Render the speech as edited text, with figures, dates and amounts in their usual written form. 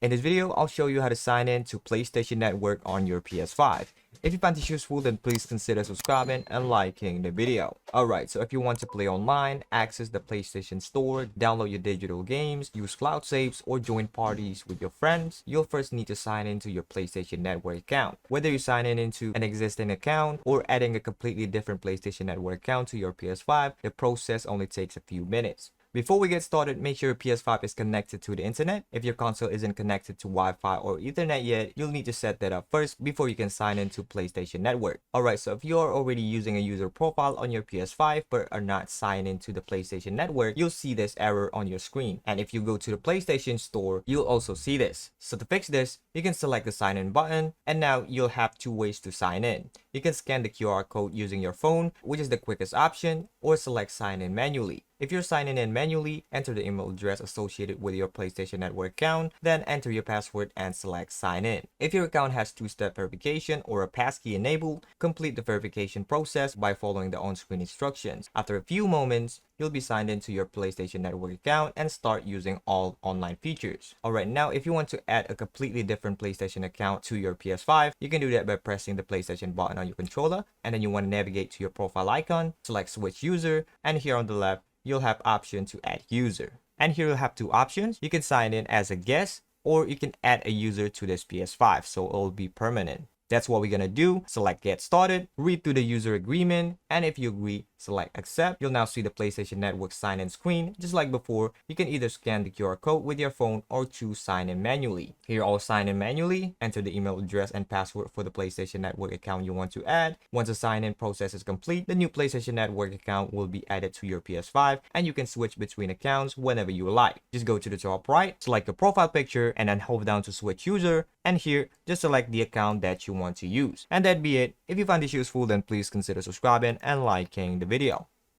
In this video, I'll show you how to sign in to PlayStation Network on your PS5. If you find this useful, then please consider subscribing and liking the video. Alright, so if you want to play online, access the PlayStation Store, download your digital games, use cloud saves, or join parties with your friends, you'll first need to sign into your PlayStation Network account. Whether you sign in into an existing account or adding a completely different PlayStation Network account to your PS5, the process only takes a few minutes. Before we get started, make sure your PS5 is connected to the internet. If your console isn't connected to Wi-Fi or Ethernet yet, you'll need to set that up first before you can sign into PlayStation Network. Alright, so if you're already using a user profile on your PS5 but are not signed into the PlayStation Network, you'll see this error on your screen. And if you go to the PlayStation Store, you'll also see this. So to fix this, you can select the sign in button, and now you'll have two ways to sign in. You can scan the QR code using your phone, which is the quickest option, or select sign in manually. If you're signing in manually, enter the email address associated with your PlayStation Network account, then enter your password and select sign in. If your account has two-step verification or a passkey enabled, complete the verification process by following the on-screen instructions. After a few moments, you'll be signed into your PlayStation Network account and start using all online features. Alright, now if you want to add a completely different PlayStation account to your PS5, you can do that by pressing the PlayStation button on your controller, and then you want to navigate to your profile icon, select switch user, and here on the left, you'll have option to add user. And here you'll have two options. You can sign in as a guest, or you can add a user to this PS5, so it'll be permanent. That's what we're gonna do. Select get started, read through the user agreement, and if you agree, select accept. You'll now see the PlayStation Network sign-in screen. Just like before, you can either scan the QR code with your phone or choose sign in manually. Here, I'll sign in manually, enter the email address and password for the PlayStation Network account you want to add. Once the sign-in process is complete, the new PlayStation Network account will be added to your PS5, and you can switch between accounts whenever you like. Just go to the top right, select your profile picture, and then hold down to switch user, and here, just select the account that you want to use. And that'd be it. If you find this useful, then please consider subscribing and liking the video.